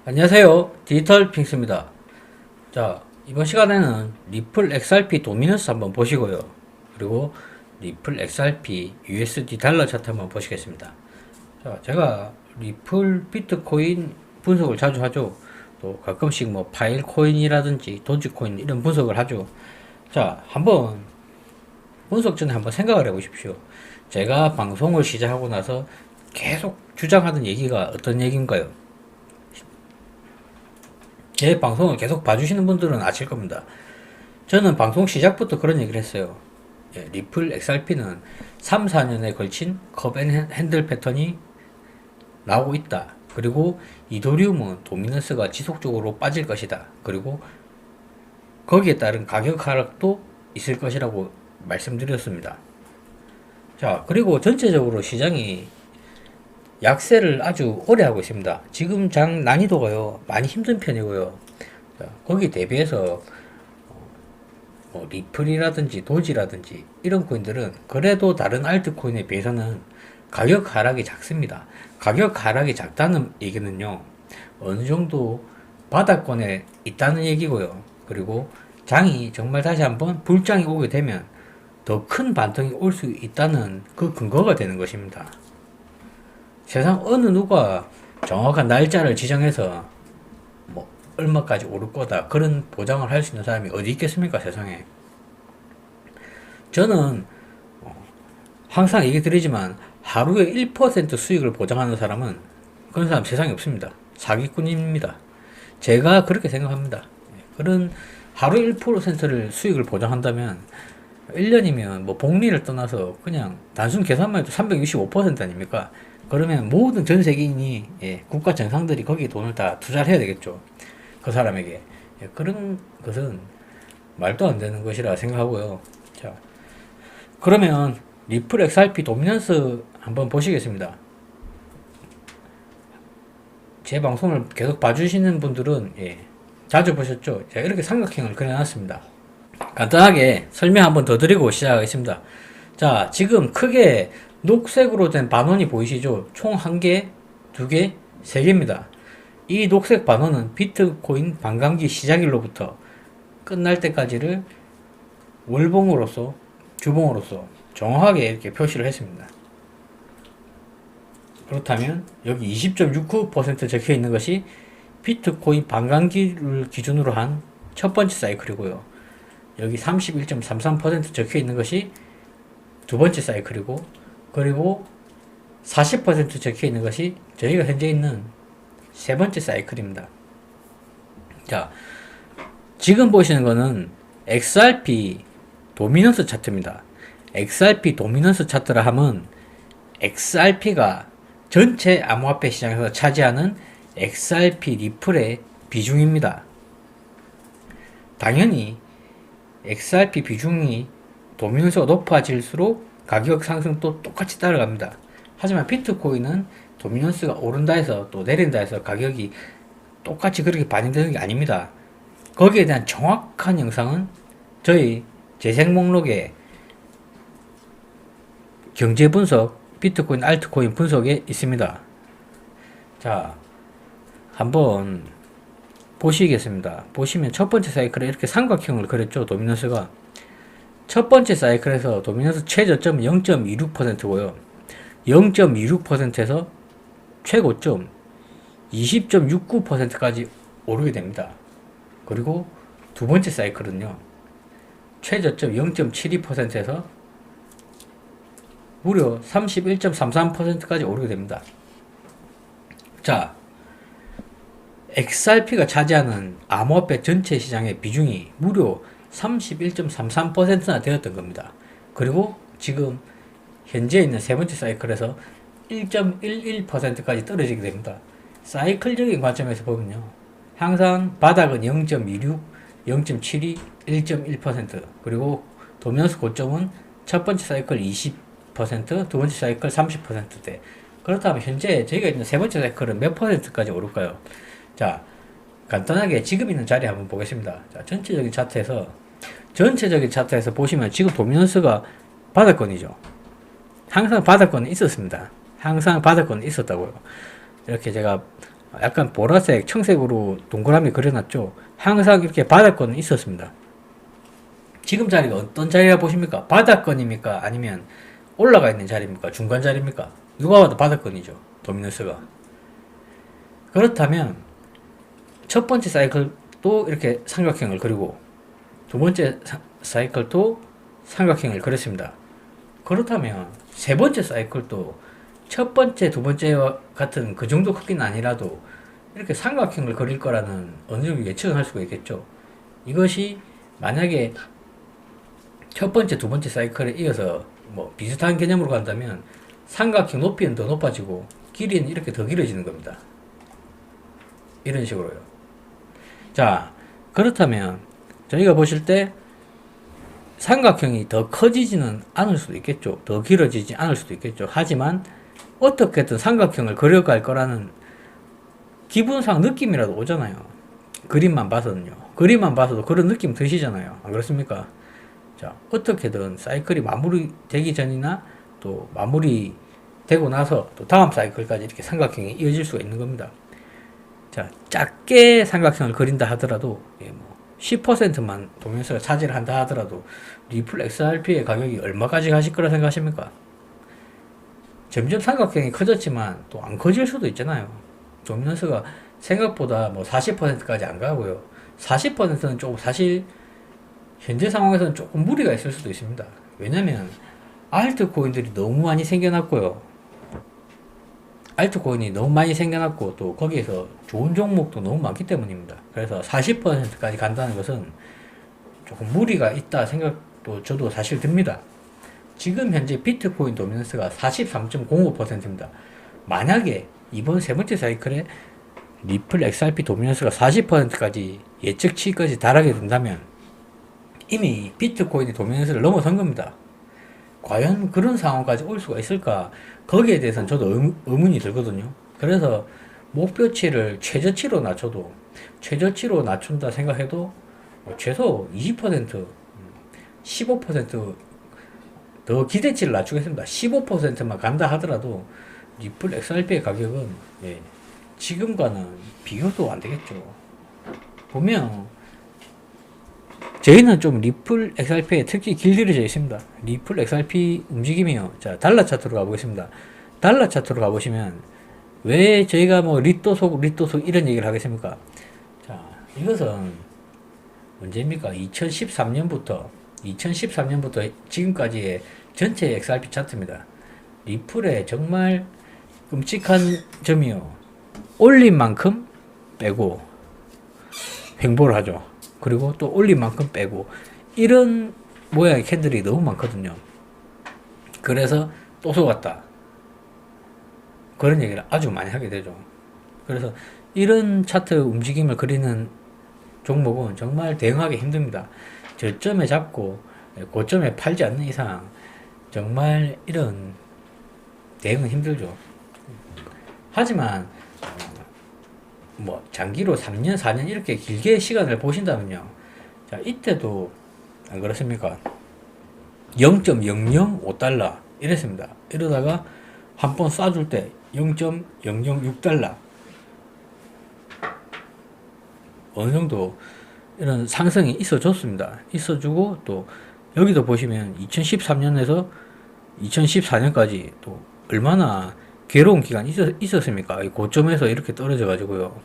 안녕하세요. 디지털 핑스입니다. 자, 이번 시간에는 리플 XRP 도미넌스 한번 보시고요. 그리고 리플 XRP USD 달러 차트 한번 보시겠습니다. 자, 제가 리플 비트코인 분석을 자주 하죠. 또 가끔씩 뭐 파일 코인이라든지 도지코인 이런 분석을 하죠. 자, 한번 분석 전에 한번 생각을 해보십시오. 제가 방송을 시작하고 나서 계속 주장하던 얘기가 어떤 얘기인가요? 제 방송을 계속 봐주시는 분들은 아실 겁니다. 저는 방송 시작부터 그런 얘기를 했어요. 리플 XRP는 3, 4년에 걸친 컵 앤 핸들 패턴이 나오고 있다. 그리고 이더리움은 도미넌스가 지속적으로 빠질 것이다. 그리고 거기에 따른 가격 하락도 있을 것이라고 말씀드렸습니다. 자, 그리고 전체적으로 시장이 약세를 아주 오래 하고 있습니다. 지금 장 난이도가요, 많이 힘든 편이고요. 자, 거기 대비해서 뭐 리플이라든지 도지라든지 이런 코인들은 그래도 다른 알트코인에 비해서는 가격 하락이 작습니다. 가격 하락이 작다는 얘기는요, 어느 정도 바닥권에 있다는 얘기고요. 그리고 장이 정말 다시 한번 불장이 오게 되면 더 큰 반등이 올 수 있다는 그 근거가 되는 것입니다. 세상 어느 누가 정확한 날짜를 지정해서 뭐 얼마까지 오를 거다 그런 보장을 할 수 있는 사람이 어디 있겠습니까, 세상에. 저는 항상 얘기 드리지만 하루에 1% 수익을 보장하는 사람은 그런 사람 세상에 없습니다. 사기꾼입니다. 제가 그렇게 생각합니다. 그런 하루 1%를 수익을 보장한다면 1년이면 뭐 복리를 떠나서 그냥 단순 계산만 해도 365% 아닙니까? 그러면 모든 전 세계인이, 국가 정상들이 거기에 돈을 다 투자를 해야 되겠죠. 그 사람에게. 그런 것은 말도 안 되는 것이라 생각하고요. 자, 그러면 리플 XRP 도미넌스 한번 보시겠습니다. 제 방송을 계속 봐주시는 분들은 자주 보셨죠? 제가 이렇게 삼각형을 그려놨습니다. 간단하게 설명 한번 더 드리고 시작하겠습니다. 자, 지금 크게 녹색으로 된 반원이 보이시죠? 총 1개, 2개, 3개입니다. 이 녹색 반원은 비트코인 반감기 시작일로부터 끝날 때까지를 월봉으로서, 주봉으로서 정확하게 이렇게 표시를 했습니다. 그렇다면 여기 20.69% 적혀 있는 것이 비트코인 반감기를 기준으로 한 첫 번째 사이클이고요. 여기 31.33% 적혀 있는 것이 두 번째 사이클이고, 그리고 40% 적혀 있는 것이 저희가 현재 있는 세 번째 사이클입니다. 자, 지금 보시는 거는 XRP 도미넌스 차트입니다. XRP 도미넌스 차트라 하면 XRP가 전체 암호화폐 시장에서 차지하는 XRP 리플의 비중입니다. 당연히 XRP 비중이 도미넌스가 높아질수록 가격 상승도 똑같이 따라갑니다. 하지만 비트코인은 도미넌스가 오른다 해서 또 내린다 해서 가격이 똑같이 그렇게 반영되는 게 아닙니다. 거기에 대한 정확한 영상은 저희 재생 목록에 경제 분석, 비트코인, 알트코인 분석에 있습니다. 자, 한번 보시겠습니다. 보시면 첫 번째 사이클에 이렇게 삼각형을 그렸죠, 도미넌스가. 첫 번째 사이클에서 도미넌스 최저점은 0.26%고요. 0.26%에서 최고점 20.69%까지 오르게 됩니다. 그리고 두 번째 사이클은요, 최저점 0.72%에서 무려 31.33%까지 오르게 됩니다. 자, XRP가 차지하는 암호화폐 전체 시장의 비중이 무려 31.33%나 되었던 겁니다. 그리고 지금 현재 있는 세 번째 사이클에서 1.11%까지 떨어지게 됩니다. 사이클적인 관점에서 보면요, 항상 바닥은 0.26, 0.72, 1.1%, 그리고 도미넌스 고점은 첫 번째 사이클 20%, 두 번째 사이클 30%대. 그렇다면 현재 저희가 있는 세 번째 사이클은 몇 %까지 오를까요? 자, 간단하게 지금 있는 자리 한번 보겠습니다. 자, 전체적인 차트에서 보시면 지금 도미넌스가 바닥권이죠. 항상 바닥권에 있었습니다. 항상 바닥권에 있었다고요. 이렇게 제가 약간 보라색, 청색으로 동그라미 그려놨죠. 항상 이렇게 바닥권은 있었습니다. 지금 자리가 어떤 자리라 보십니까? 바닥권입니까? 아니면 올라가 있는 자리입니까? 중간 자리입니까? 누가 봐도 바닥권이죠. 도미너스가. 그렇다면 첫 번째 사이클도 이렇게 삼각형을 그리고 두 번째 사이클도 삼각형을 그렸습니다. 그렇다면 세 번째 사이클도 첫 번째, 두 번째와 같은 그 정도 크기는 아니라도 이렇게 삼각형을 그릴 거라는 어느 정도 예측을 할 수가 있겠죠. 이것이 만약에 첫 번째, 두 번째 사이클에 이어서 뭐 비슷한 개념으로 간다면 삼각형 높이는 더 높아지고 길이는 이렇게 더 길어지는 겁니다. 이런 식으로요. 자, 그렇다면 저희가 보실 때 삼각형이 더 커지지는 않을 수도 있겠죠. 더 길어지지 않을 수도 있겠죠. 하지만 어떻게든 삼각형을 그려갈 거라는 기분상 느낌이라도 오잖아요. 그림만 봐서는요. 그림만 봐서도 그런 느낌 드시잖아요. 안 그렇습니까? 자, 어떻게든 사이클이 마무리되기 전이나 또 마무리되고 나서 또 다음 사이클까지 이렇게 삼각형이 이어질 수가 있는 겁니다. 자, 작게 삼각형을 그린다 하더라도, 예, 뭐 10%만 도면서가 차지를 한다 하더라도 리플 XRP의 가격이 얼마까지 가실 거라 생각하십니까? 점점 삼각형이 커졌지만 또 안 커질 수도 있잖아요. 도미넌스가 생각보다 뭐 40%까지 안 가고요. 40%는 조금 사실 현재 상황에서는 조금 무리가 있을 수도 있습니다. 왜냐면 알트코인들이 너무 많이 생겨났고요. 알트코인이 너무 많이 생겨났고 또 거기에서 좋은 종목도 너무 많기 때문입니다. 그래서 40%까지 간다는 것은 조금 무리가 있다 생각도 저도 사실 듭니다. 지금 현재 비트코인 도미넌스가 43.05%입니다. 만약에 이번 세 번째 사이클에 리플 XRP 도미넌스가 40%까지 예측치까지 달하게 된다면 이미 비트코인의 도미넌스를 넘어선 겁니다. 과연 그런 상황까지 올 수가 있을까? 거기에 대해서는 저도 의문이 들거든요. 그래서 목표치를 최저치로 낮춰도, 최저치로 낮춘다 생각해도 최소 20%, 15%더 기대치를 낮추겠습니다. 15%만 간다 하더라도 리플 XRP의 가격은, 예, 지금과는 비교도 안 되겠죠. 보면 저희는 좀 리플 XRP에 특히 길들여져 있습니다. 리플 XRP 움직임이요. 자, 달러 차트로 가보겠습니다. 달러 차트로 가보시면 왜 저희가 뭐 리또속 이런 얘기를 하겠습니까? 자, 이것은 언제입니까? 2013년부터 지금까지의 전체 XRP 차트입니다. 리플의 정말 끔찍한 점이요. 올린 만큼 빼고 횡보를 하죠. 그리고 또 올린 만큼 빼고 이런 모양의 캔들이 너무 많거든요. 그래서 또 속았다. 그런 얘기를 아주 많이 하게 되죠. 그래서 이런 차트 움직임을 그리는 종목은 정말 대응하기 힘듭니다. 저점에 잡고 고점에 팔지 않는 이상 정말 이런 대응은 힘들죠. 하지만 뭐 장기로 3년, 4년 이렇게 길게 시간을 보신다면요. 자, 이때도 안 그렇습니까? 0.005달러 이랬습니다. 이러다가 한 번 쏴줄 때 0.006달러 어느 정도 이런 상승이 있어줬습니다. 있어주고 또 여기도 보시면 2013년에서 2014년까지 또 얼마나 괴로운 기간이 있었습니까? 고점에서 이렇게 떨어져 가지고요.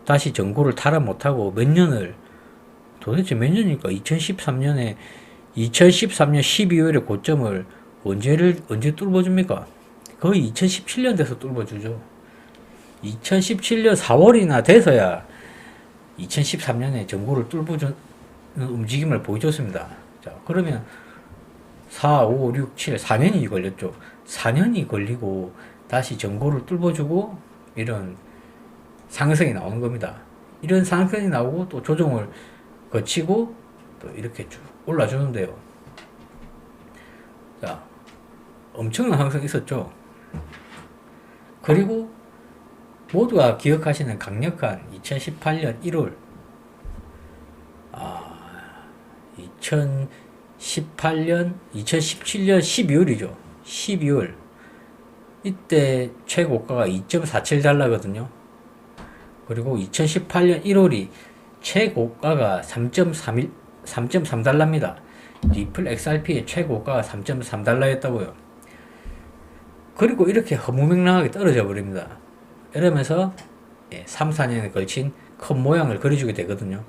다시 전고를 탈환 못하고 몇 년을, 도대체 몇 년입니까? 2013년 12월에 고점을 언제 뚫어줍니까? 거의 2017년 돼서 뚫어주죠. 2017년 4월이나 돼서야 2013년에 전고를 뚫어주는 움직임을 보여줬습니다. 자, 그러면 4, 5, 6, 7, 4년이 걸렸죠. 4년이 걸리고 다시 전고를 뚫어주고 이런 상승이 나오는 겁니다. 이런 상승이 나오고 또 조정을 거치고 또 이렇게 쭉 올라주는데요. 자, 엄청난 상승이 있었죠. 그리고 모두가 기억하시는 강력한 2018년 1월 2017년 12월이죠. 12월 이때 최고가가 2.47달러거든요. 그리고 2018년 1월이 최고가가 3.3달러입니다. 리플 XRP의 최고가가 3.3달러였다고요. 그리고 이렇게 허무맹랑하게 떨어져 버립니다. 이러면서 3, 4년에 걸친 컵 모양을 그려주게 되거든요.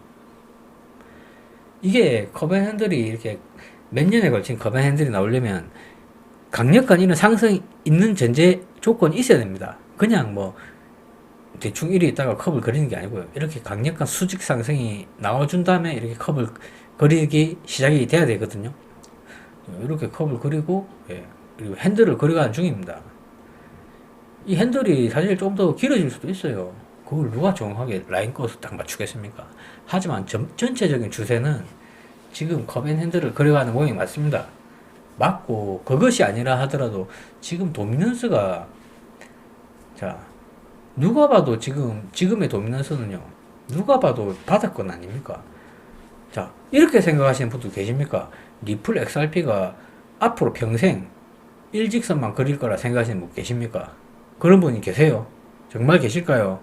이게 컵앤 핸들이 이렇게 몇 년에 걸친 컵앤 핸들이 나오려면 강력한 이런 상승이 있는 전제 조건이 있어야 됩니다. 그냥 뭐 대충 이리 있다가 컵을 그리는 게 아니고요. 이렇게 강력한 수직 상승이 나와준 다음에 이렇게 컵을 그리기 시작이 돼야 되거든요. 이렇게 컵을 그리고 그리고 핸들을 그려가는 중입니다. 이 핸들이 사실 좀 더 길어질 수도 있어요. 그걸 누가 정확하게 라인 꺼서 딱 맞추겠습니까? 하지만 전체적인 추세는 지금 컵앤 핸들을 그려가는 모양이 맞습니다. 맞고 그것이 아니라 하더라도 지금 도미넌스가 자 누가 봐도 지금의 도미넌스는요 누가 봐도 바닥권 아닙니까? 자 이렇게 생각하시는 분도 계십니까? 리플 XRP가 앞으로 평생 일직선만 그릴 거라 생각하시는 분 계십니까? 그런 분이 계세요? 정말 계실까요?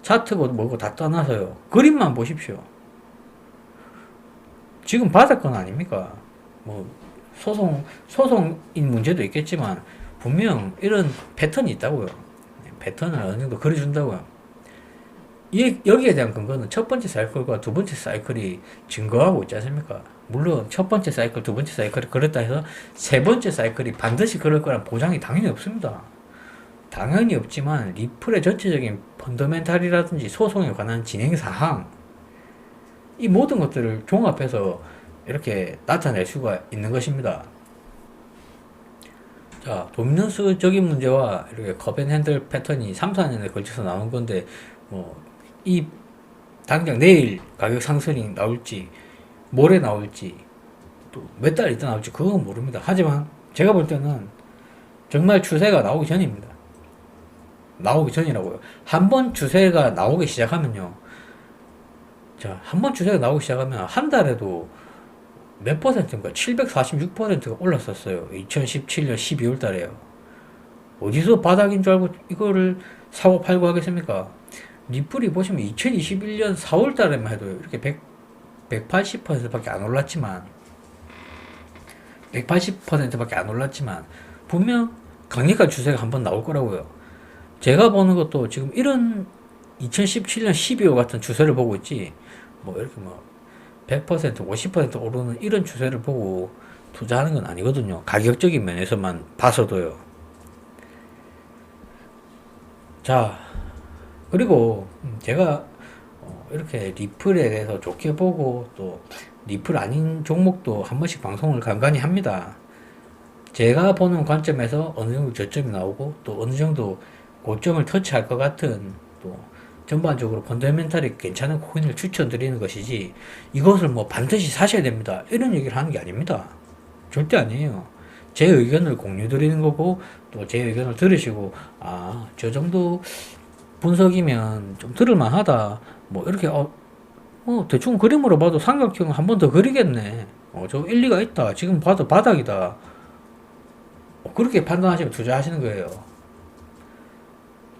차트고 뭐고 다 떠나서요. 그림만 보십시오. 지금 바닥권 아닙니까? 뭐 소송인 문제도 있겠지만 분명 이런 패턴이 있다고요. 패턴을 어느 정도 그려준다고요. 여기에 대한 근거는 첫 번째 사이클과 두 번째 사이클이 증거하고 있지 않습니까? 물론 첫 번째 사이클, 두 번째 사이클이 그랬다 해서 세 번째 사이클이 반드시 그럴 거란 보장이 당연히 없습니다. 당연히 없지만 리플의 전체적인 펀더멘탈이라든지 소송에 관한 진행 사항 이 모든 것들을 종합해서 이렇게 나타낼 수가 있는 것입니다. 자, 도미넌스적인 문제와 이렇게 컵앤 핸들 패턴이 3, 4년에 걸쳐서 나온 건데 이 당장 내일 가격 상승이 나올지 모레 나올지 또 몇 달 있다 나올지 그건 모릅니다. 하지만 제가 볼 때는 정말 추세가 나오기 전입니다. 나오기 전이라고요. 한번 추세가 나오기 시작하면요. 자, 한번 추세가 나오기 시작하면 한 달에도 몇 퍼센트인가? 746%가 올랐었어요. 2017년 12월 달에요. 어디서 바닥인 줄 알고 이거를 사고 팔고 하겠습니까? 리플이 보시면 2021년 4월 달에만 해도 이렇게 180%밖에 안 올랐지만 180%밖에 안 올랐지만 분명 강력한 추세가 한번 나올 거라고요. 제가 보는 것도 지금 이런 2017년 12월 같은 추세를 보고 있지 이렇게 100%, 50% 오르는 이런 추세를 보고 투자하는 건 아니거든요. 가격적인 면에서만 봐서도요. 자, 그리고 제가 이렇게 리플에 대해서 좋게 보고 또 리플 아닌 종목도 한 번씩 방송을 간간히 합니다. 제가 보는 관점에서 어느 정도 저점이 나오고 또 어느 정도 고점을 터치할 것 같은 또 전반적으로 펀더멘탈이 괜찮은 코인을 추천드리는 것이지 이것을 반드시 사셔야 됩니다 이런 얘기를 하는 게 아닙니다. 절대 아니에요. 제 의견을 공유 드리는 거고 또 제 의견을 들으시고 저 정도 분석이면 좀 들을만 하다 이렇게 대충 그림으로 봐도 삼각형 한 번 더 그리겠네 저 일리가 있다 지금 봐도 바닥이다 그렇게 판단하시면 투자하시는 거예요.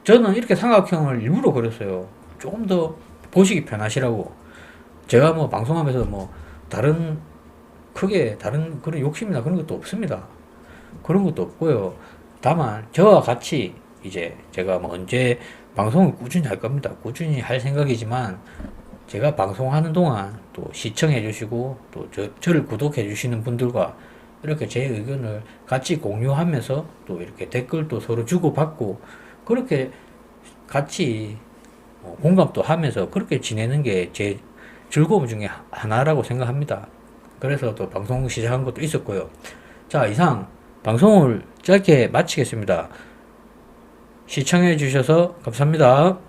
저는 이렇게 삼각형을 일부러 그렸어요. 조금 더 보시기 편하시라고. 제가 방송하면서 다른 그런 욕심이나 그런 것도 없습니다. 그런 것도 없고요. 다만 저와 같이 이제 제가 언제 방송을 꾸준히 할 겁니다. 꾸준히 할 생각이지만 제가 방송하는 동안 또 시청해 주시고 또 저를 구독해 주시는 분들과 이렇게 제 의견을 같이 공유하면서 또 이렇게 댓글도 서로 주고받고 그렇게 같이 공감도 하면서 그렇게 지내는 게 제 즐거움 중에 하나라고 생각합니다. 그래서 또 방송 시작한 것도 있었고요. 자, 이상 방송을 짧게 마치겠습니다. 시청해 주셔서 감사합니다.